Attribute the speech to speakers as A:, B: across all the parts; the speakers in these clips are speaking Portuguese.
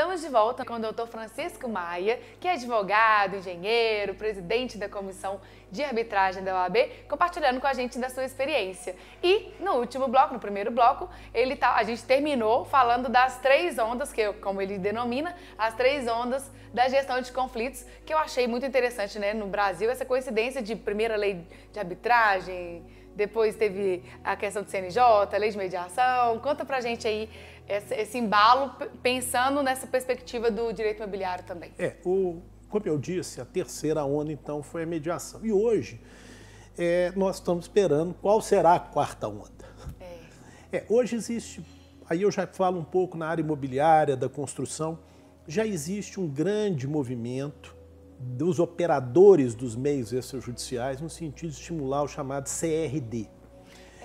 A: Estamos de volta com o Dr. Francisco Maia, que é advogado, engenheiro, presidente da Comissão de Arbitragem da OAB, compartilhando com a gente da sua experiência. E no último bloco, no primeiro bloco, a gente terminou falando das 3 ondas, como ele denomina, as 3 ondas da gestão de conflitos, que eu achei muito interessante, né? No Brasil, essa coincidência de primeira lei de arbitragem, depois teve a questão do CNJ, lei de mediação. Conta pra gente aí esse embalo, pensando nessa perspectiva do direito imobiliário também.
B: Como eu disse, a terceira onda, então, foi a mediação. E hoje, nós estamos esperando qual será a quarta onda. Hoje existe, aí eu já falo um pouco na área imobiliária, da construção, já existe um grande movimento dos operadores dos meios extrajudiciais no sentido de estimular o chamado CRD.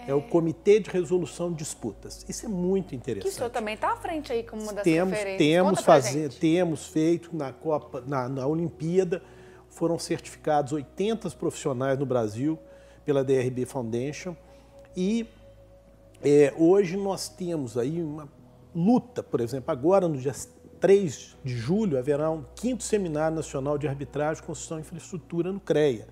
B: É o Comitê de Resolução de Disputas. Isso é muito interessante. Que o
A: senhor também está à frente aí como uma das referências.
B: Temos feito na Olimpíada, foram certificados 80 profissionais no Brasil pela DRB Foundation e hoje nós temos aí uma luta, por exemplo, agora no dia 3 de julho haverá um 5º Seminário Nacional de Arbitragem, Construção e Infraestrutura no CREA.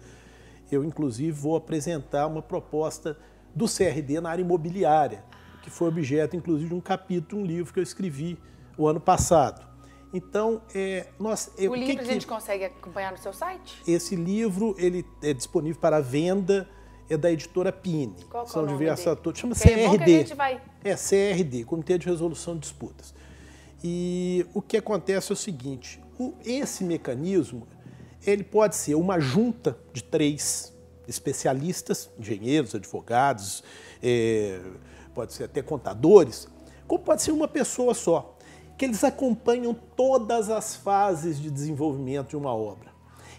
B: Eu, inclusive, vou apresentar uma proposta do CRD na área imobiliária, que foi objeto, inclusive, de um capítulo, um livro que eu escrevi o ano passado. Então,
A: o livro a gente consegue acompanhar no seu site?
B: Esse livro ele é disponível para venda, é da editora Pini.
A: Qual que é o nome dele?
B: Chama
A: CRD.
B: CRD.
A: É bom que a gente vai...
B: CRD, Comitê de Resolução de Disputas. E o que acontece é o seguinte, esse mecanismo, ele pode ser uma junta de 3 especialistas, engenheiros, advogados, pode ser até contadores, como pode ser uma pessoa só, que eles acompanham todas as fases de desenvolvimento de uma obra.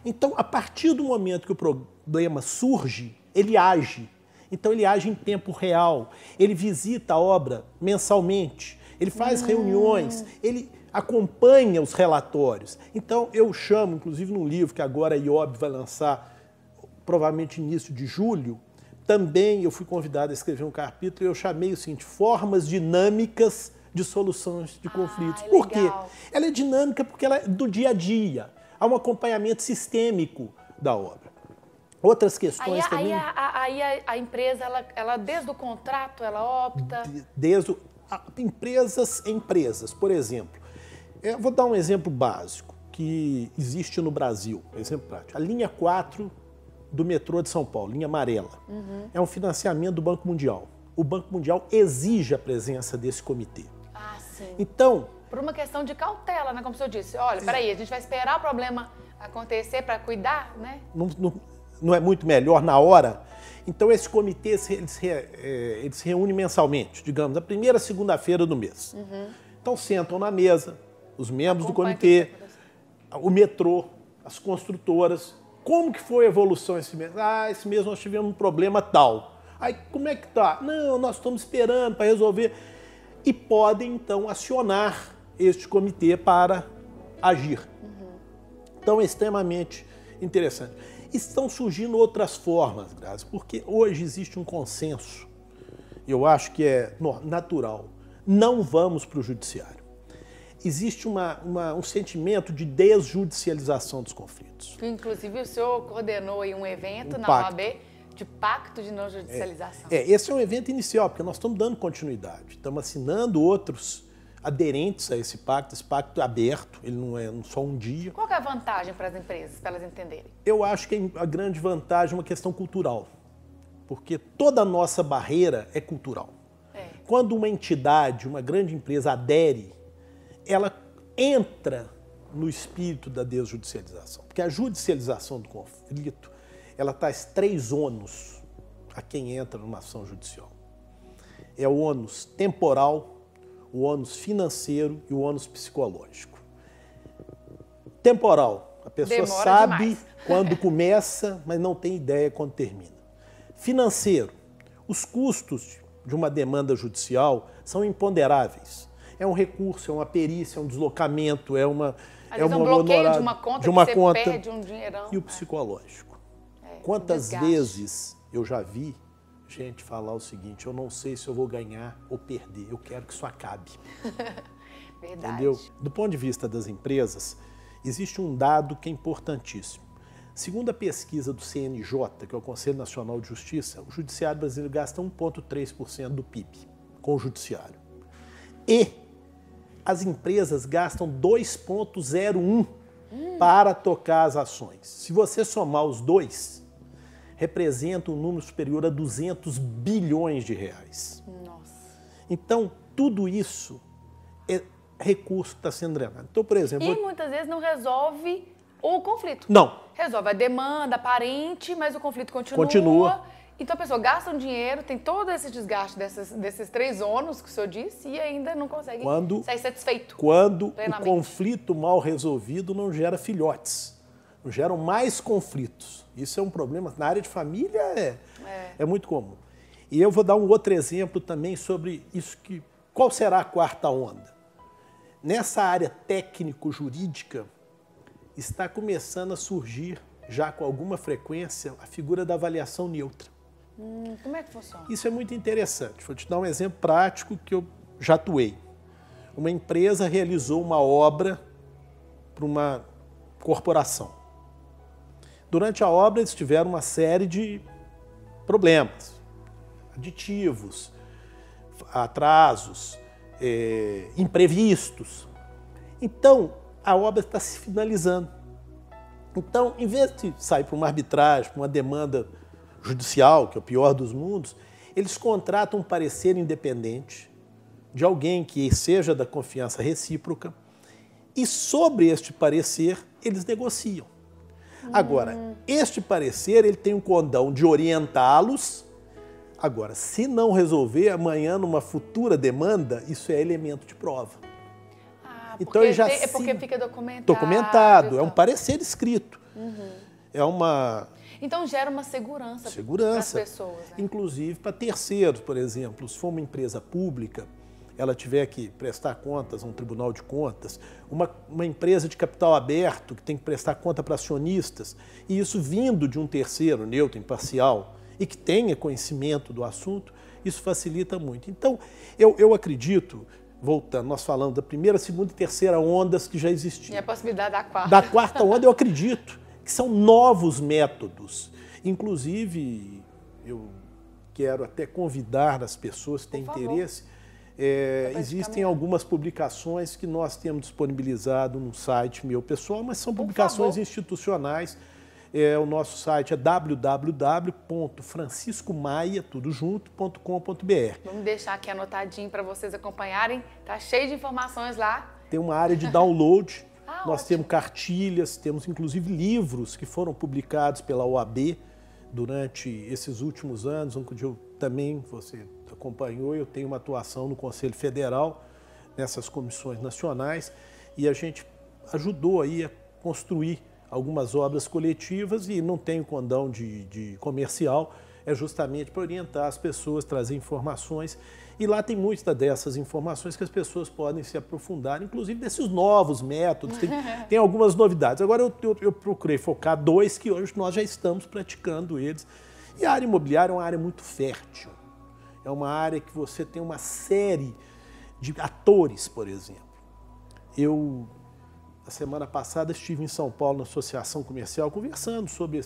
B: Então, a partir do momento que o problema surge, ele age. Então, ele age em tempo real, ele visita a obra mensalmente, ele faz reuniões, ele acompanha os relatórios. Então, eu chamo, inclusive num livro que agora a IOB vai lançar, provavelmente início de julho, também eu fui convidado a escrever um capítulo e eu chamei o seguinte, formas dinâmicas de soluções de conflitos. Por quê? Ela é dinâmica porque ela é do dia a dia. Há um acompanhamento sistêmico da obra. Outras questões também...
A: Aí a empresa, ela desde o contrato, ela opta...
B: Empresas, por exemplo. Eu vou dar um exemplo básico que existe no Brasil, exemplo prático. A linha 4 do metrô de São Paulo, linha amarela, é um financiamento do Banco Mundial. O Banco Mundial exige a presença desse comitê.
A: Sim.
B: Então...
A: Por uma questão de cautela, né? Como o senhor disse. Olha, peraí, a gente vai esperar o problema acontecer para cuidar, né?
B: Não é muito melhor na hora? Então, esse comitê, eles se reúnem mensalmente, digamos, a primeira segunda-feira do mês. Então, sentam na mesa os membros do comitê, o metrô, as construtoras. Como que foi a evolução esse mês? Esse mês nós tivemos um problema tal. Aí, como é que tá? Não, nós estamos esperando para resolver. E podem, então, acionar este comitê para agir. Então, é extremamente interessante. Estão surgindo outras formas, Grazi, porque hoje existe um consenso, eu acho que é natural, não vamos para o judiciário. Existe um sentimento de desjudicialização dos conflitos.
A: Inclusive, o senhor coordenou aí um evento na OAB de pacto de não judicialização.
B: Esse é um evento inicial, porque nós estamos dando continuidade, estamos assinando outros aderentes a esse pacto aberto, ele não é só um dia.
A: Qual que é a vantagem para as empresas, para elas entenderem?
B: Eu acho que a grande vantagem é uma questão cultural, porque toda a nossa barreira é cultural. Quando uma entidade, uma grande empresa adere, ela entra no espírito da desjudicialização, porque a judicialização do conflito, ela traz 3 ônus a quem entra numa ação judicial. É o ônus temporal, o ônus financeiro e o ônus psicológico. Temporal, a pessoa
A: demora
B: sabe
A: demais.
B: Quando começa, mas não tem ideia quando termina. Financeiro, os custos de uma demanda judicial são imponderáveis. É um recurso, é uma perícia, é um deslocamento, é um
A: bloqueio de uma conta que você perde um dinheirão.
B: E o psicológico. Quantas vezes eu já vi gente falar o seguinte, eu não sei se eu vou ganhar ou perder, eu quero que isso acabe.
A: Verdade.
B: Entendeu? Do ponto de vista das empresas, existe um dado que é importantíssimo. Segundo a pesquisa do CNJ, que é o Conselho Nacional de Justiça, o judiciário brasileiro gasta 1,3% do PIB com o judiciário. E as empresas gastam 2,01% para tocar as ações. Se você somar os dois, representa um número superior a 200 bilhões de reais.
A: Nossa.
B: Então, tudo isso é recurso que está sendo drenado. Então, por exemplo...
A: E muitas vezes não resolve o conflito.
B: Não.
A: Resolve a demanda aparente, mas o conflito continua.
B: Continua.
A: Então a pessoa gasta um dinheiro, tem todo esse desgaste desses 3 ônus que o senhor disse e ainda não consegue sair satisfeito.
B: Quando o conflito mal resolvido não gera filhotes, não geram mais conflitos. Isso é um problema. Na área de família é muito comum. E eu vou dar um outro exemplo também sobre isso que... Qual será a quarta onda? Nessa área técnico-jurídica, está começando a surgir, já com alguma frequência, a figura da avaliação neutra.
A: Como é que funciona?
B: Isso é muito interessante. Vou te dar um exemplo prático que eu já atuei. Uma empresa realizou uma obra para uma corporação. Durante a obra, eles tiveram uma série de problemas, aditivos, atrasos, imprevistos. Então, a obra está se finalizando. Então, em vez de sair para uma arbitragem, para uma demanda judicial, que é o pior dos mundos, eles contratam um parecer independente de alguém que seja da confiança recíproca e sobre este parecer eles negociam. Agora, este parecer ele tem um condão de orientá-los. Agora, se não resolver amanhã numa futura demanda, isso é elemento de prova.
A: Então, é porque fica documentado.
B: Documentado,
A: então.
B: É um parecer escrito. É uma...
A: Então gera uma segurança para as pessoas. Né?
B: Inclusive para terceiros, por exemplo. Se for uma empresa pública, ela tiver que prestar contas a um tribunal de contas, uma empresa de capital aberto que tem que prestar conta para acionistas, e isso vindo de um terceiro neutro, imparcial, e que tenha conhecimento do assunto, isso facilita muito. Então, eu acredito... Voltando, nós falamos da primeira, segunda e terceira ondas que já existiam.
A: E a possibilidade da quarta.
B: Da quarta onda, eu acredito que são novos métodos. Inclusive, eu quero até convidar as pessoas que têm interesse. Existem algumas publicações que nós temos disponibilizado no site meu pessoal, mas são publicações institucionais. O nosso site é www.franciscomaia.com.br.
A: Vamos deixar aqui anotadinho para vocês acompanharem. Tá cheio de informações lá.
B: Tem uma área de download. Nós
A: ótimo.
B: temos cartilhas, temos inclusive livros que foram publicados pela OAB durante esses últimos anos, onde eu também, você acompanhou, eu tenho uma atuação no Conselho Federal, nessas comissões nacionais, e a gente ajudou aí a construir algumas obras coletivas e não tem condão de comercial, é justamente para orientar as pessoas, trazer informações. E lá tem muitas dessas informações que as pessoas podem se aprofundar, inclusive desses novos métodos, tem algumas novidades. Agora eu procurei focar 2 que hoje nós já estamos praticando eles. E a área imobiliária é uma área muito fértil, é uma área que você tem uma série de atores, por exemplo. A semana passada estive em São Paulo, na Associação Comercial, conversando sobre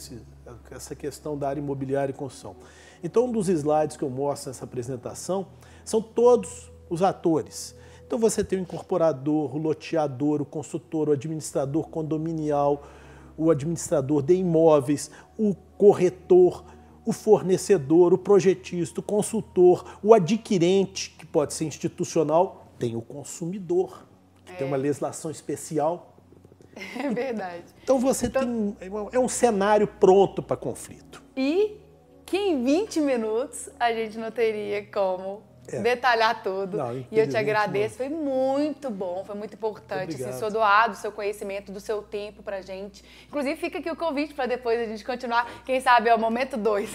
B: essa questão da área imobiliária e construção. Então, um dos slides que eu mostro nessa apresentação são todos os atores. Então, você tem o incorporador, o loteador, o consultor, o administrador condominial, o administrador de imóveis, o corretor, o fornecedor, o projetista, o consultor, o adquirente, que pode ser institucional, tem o consumidor, que tem uma legislação especial.
A: É verdade.
B: Então você tem um cenário pronto para conflito.
A: E que em 20 minutos a gente não teria como detalhar tudo.
B: Não,
A: e eu te agradeço, foi muito bom, foi muito importante esse seu doado, o seu conhecimento, do seu tempo pra gente. Inclusive fica aqui o convite para depois a gente continuar, quem sabe é o momento 2.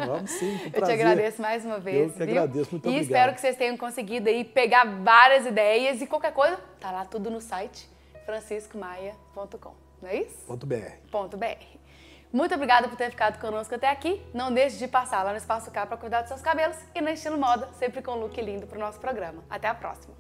B: Vamos sim, com prazer.
A: Eu te agradeço mais uma vez.
B: Eu que agradeço, muito obrigado.
A: E espero que vocês tenham conseguido aí pegar várias ideias e qualquer coisa, tá lá tudo no site franciscomaia.com, não é isso?
B: .br.
A: Muito obrigada por ter ficado conosco até aqui. Não deixe de passar lá no Espaço K para cuidar dos seus cabelos e no Estilo Moda, sempre com um look lindo para o nosso programa. Até a próxima!